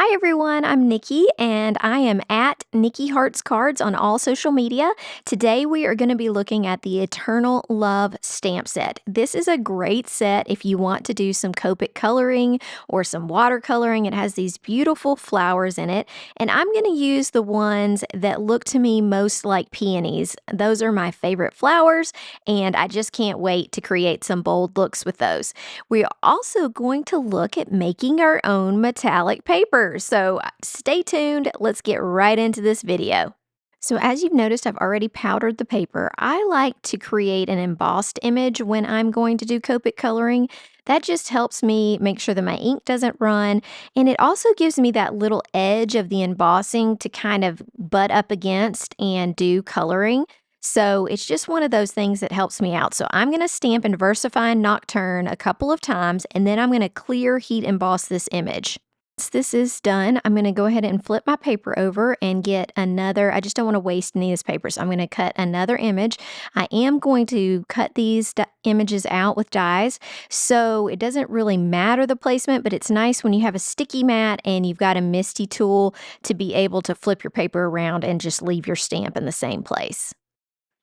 Hi everyone, I'm Nikki and I am at Nikki Hearts Cards on all social media. Today we are going to be looking at the Eternal Love stamp set. This is a great set if you want to do some Copic coloring or some watercoloring. It has these beautiful flowers in it, and I'm going to use the ones that look to me most like peonies. Those are my favorite flowers, and I just can't wait to create some bold looks with those. We're also going to look at making our own metallic paper. So stay tuned. Let's get right into this video. So as you've noticed, I've already powdered the paper. I like to create an embossed image when I'm going to do Copic coloring. That just helps me make sure that my ink doesn't run, and it also gives me that little edge of the embossing to kind of butt up against and do coloring. So it's just one of those things that helps me out. So I'm going to stamp and VersaFine Nocturne a couple of times, and then I'm going to clear heat emboss this image. Once this is done, I'm going to go ahead and flip my paper over and get another. I just don't want to waste any of this paper, so I'm going to cut another image. I am going to cut these images out with dies, so it doesn't really matter the placement, but it's nice when you have a sticky mat and you've got a MISTI tool to be able to flip your paper around and just leave your stamp in the same place.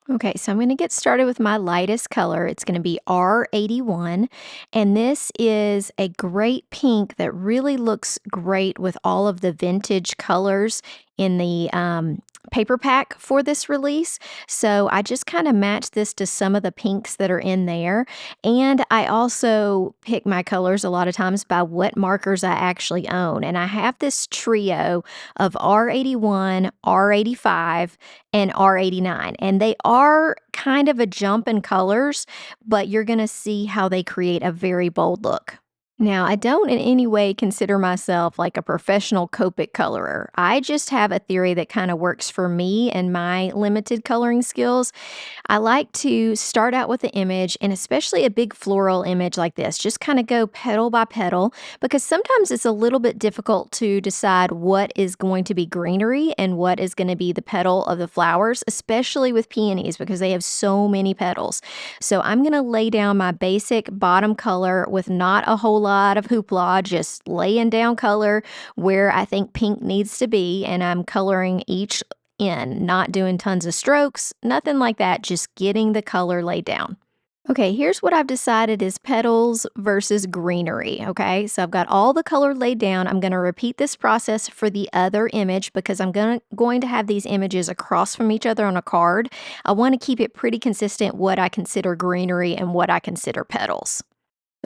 Okay, so I'm going to get started with my lightest color. It's going to be R81, and this is a great pink that really looks great with all of the vintage colors in the paper pack for this release. So I just kind of match this to some of the pinks that are in there. And I also pick my colors a lot of times by what markers I actually own. And I have this trio of R81, R85, and R89. And they are kind of a jump in colors, but you're going to see how they create a very bold look. Now, I don't in any way consider myself like a professional Copic colorer. I just have a theory that kind of works for me and my limited coloring skills. I like to start out with the image, and especially a big floral image like this, just kind of go petal by petal, because sometimes it's a little bit difficult to decide what is going to be greenery and what is going to be the petal of the flowers, especially with peonies because they have so many petals. So I'm going to lay down my basic bottom color with not a whole lot of hoopla, just laying down color where I think pink needs to be, and I'm coloring each in, not doing tons of strokes, nothing like that, just getting the color laid down. Okay, here's what I've decided is petals versus greenery, okay? So I've got all the color laid down. I'm going to repeat this process for the other image because I'm going to have these images across from each other on a card. I want to keep it pretty consistent what I consider greenery and what I consider petals.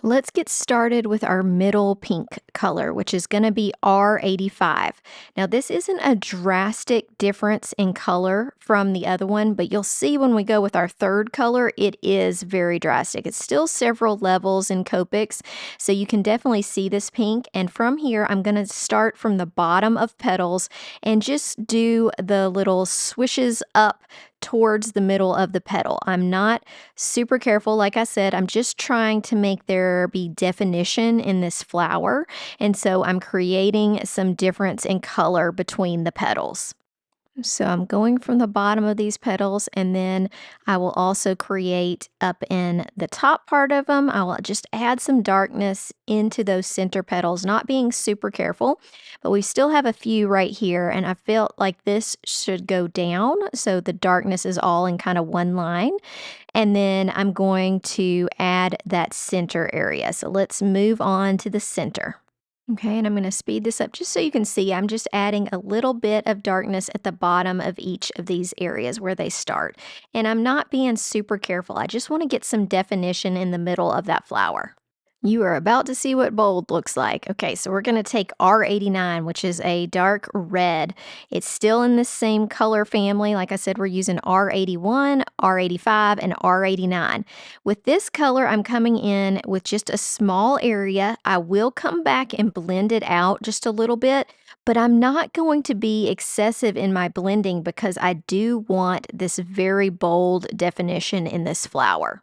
Let's get started with our middle pink color, which is going to be R85. Now, this isn't a drastic difference in color from the other one, but you'll see when we go with our third color, it is very drastic. It's still several levels in Copics, so you can definitely see this pink. And from here, I'm going to start from the bottom of petals and just do the little swishes up towards the middle of the petal. I'm not super careful. Like I said, I'm just trying to make there be definition in this flower. And so I'm creating some difference in color between the petals. So I'm going from the bottom of these petals, and then I will also create up in the top part of them. I will just add some darkness into those center petals, not being super careful, but we still have a few right here, and I felt like this should go down so the darkness is all in kind of one line. And then I'm going to add that center area. So let's move on to the center. Okay, and I'm going to speed this up just so you can see. I'm just adding a little bit of darkness at the bottom of each of these areas where they start. And I'm not being super careful. I just want to get some definition in the middle of that flower. You are about to see what bold looks like. Okay, so we're going to take R89, which is a dark red. It's still in the same color family. Like I said, we're using R81, R85, and R89. With this color, I'm coming in with just a small area. I will come back and blend it out just a little bit, but I'm not going to be excessive in my blending because I do want this very bold definition in this flower.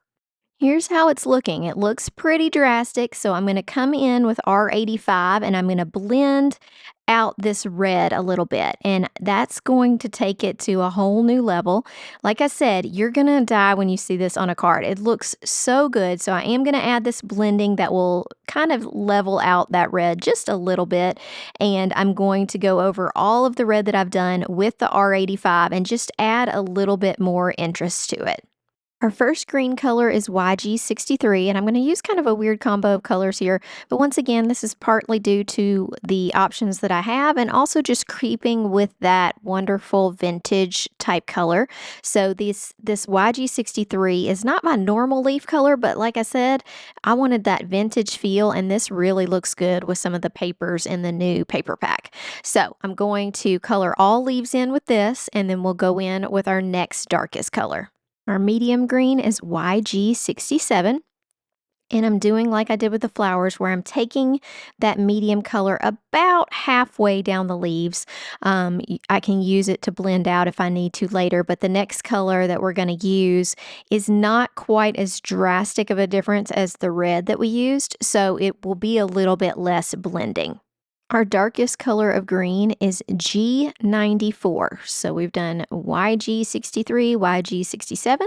Here's how it's looking. It looks pretty drastic, so I'm gonna come in with R85 and I'm gonna blend out this red a little bit, and that's going to take it to a whole new level. Like I said, you're gonna die when you see this on a card. It looks so good, so I am gonna add this blending that will kind of level out that red just a little bit, and I'm going to go over all of the red that I've done with the R85 and just add a little bit more interest to it. Our first green color is YG63, and I'm going to use kind of a weird combo of colors here. But once again, this is partly due to the options that I have and also just creeping with that wonderful vintage type color. So this YG63 is not my normal leaf color, but like I said, I wanted that vintage feel, and this really looks good with some of the papers in the new paper pack. So I'm going to color all leaves in with this, and then we'll go in with our next darkest color. Our medium green is YG67. And I'm doing like I did with the flowers, where I'm taking that medium color about halfway down the leaves. I can use it to blend out if I need to later, but the next color that we're going to use is not quite as drastic of a difference as the red that we used, so it will be a little bit less blending. Our darkest color of green is G94. So we've done YG63, YG67,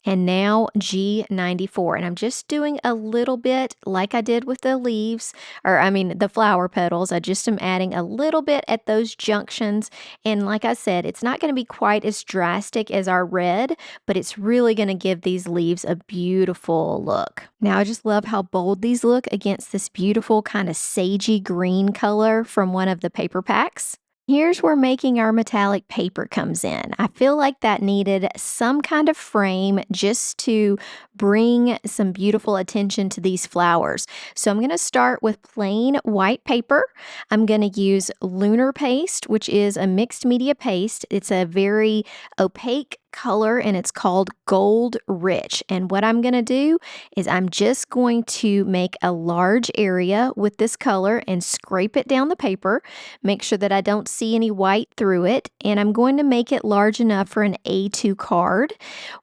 and now G94. And I'm just doing a little bit like I did with the leaves, or I mean the flower petals. I just am adding a little bit at those junctions. And like I said, it's not going to be quite as drastic as our red, but it's really going to give these leaves a beautiful look. Now I just love how bold these look against this beautiful kind of sagey green color from one of the paper packs. Here's where making our metallic paper comes in. I feel like that needed some kind of frame just to bring some beautiful attention to these flowers. So I'm going to start with plain white paper. I'm going to use lunar paste, which is a mixed media paste. It's a very opaque color and it's called Gold Rich. And what I'm going to do is I'm just going to make a large area with this color and scrape it down the paper. Make sure that I don't see any white through it, and I'm going to make it large enough for an A2 card.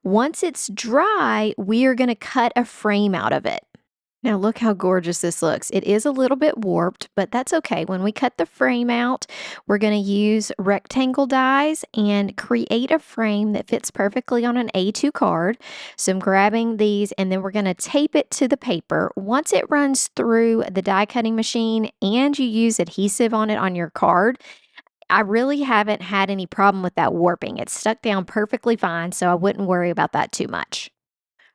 Once it's dry, we are going to cut a frame out of it. Now look how gorgeous this looks. It is a little bit warped, but that's okay. When we cut the frame out, we're going to use rectangle dies and create a frame that fits perfectly on an A2 card. So I'm grabbing these and then we're going to tape it to the paper. Once it runs through the die cutting machine and you use adhesive on it on your card, I really haven't had any problem with that warping. It's stuck down perfectly fine, so I wouldn't worry about that too much.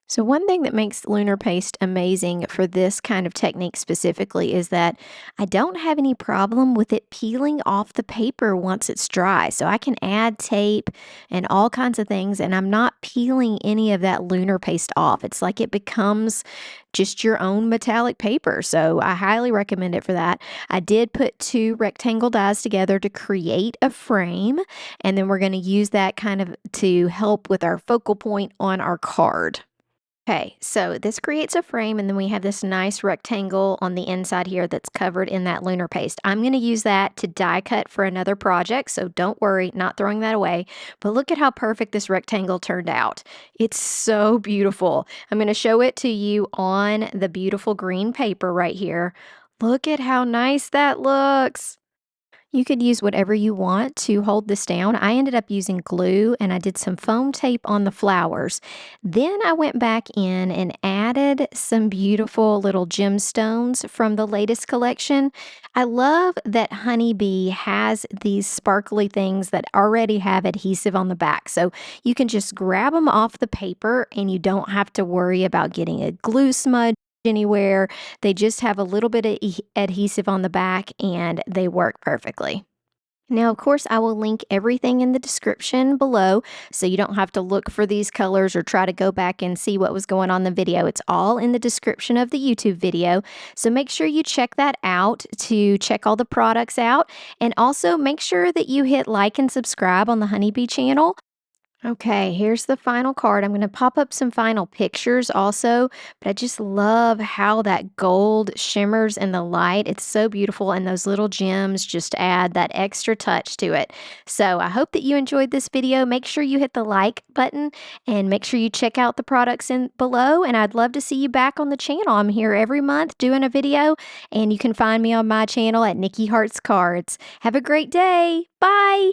So one thing that makes lunar paste amazing for this kind of technique specifically is that I don't have any problem with it peeling off the paper once it's dry. So I can add tape and all kinds of things, and I'm not peeling any of that lunar paste off. It's like it becomes just your own metallic paper. So I highly recommend it for that. I did put two rectangle dies together to create a frame, and then we're going to use that kind of to help with our focal point on our card. Okay, so this creates a frame, and then we have this nice rectangle on the inside here that's covered in that lunar paste. I'm going to use that to die cut for another project, so don't worry, not throwing that away. But look at how perfect this rectangle turned out. It's so beautiful. I'm going to show it to you on the beautiful green paper right here. Look at how nice that looks. You could use whatever you want to hold this down. I ended up using glue and I did some foam tape on the flowers. Then I went back in and added some beautiful little gemstones from the latest collection. I love that Honeybee has these sparkly things that already have adhesive on the back. So you can just grab them off the paper and you don't have to worry about getting a glue smudge anywhere. They just have a little bit of adhesive on the back and they work perfectly. Now, of course, I will link everything in the description below so you don't have to look for these colors or try to go back and see what was going on in the video. It's all in the description of the YouTube video. So make sure you check that out to check all the products out. And also make sure that you hit like and subscribe on the Honeybee channel. Okay, here's the final card. I'm going to pop up some final pictures also, but I just love how that gold shimmers in the light. It's so beautiful, and those little gems just add that extra touch to it. So I hope that you enjoyed this video. Make sure you hit the like button and make sure you check out the products in below. And I'd love to see you back on the channel. I'm here every month doing a video, and you can find me on my channel at Nicki Hearts Cards. Have a great day. Bye.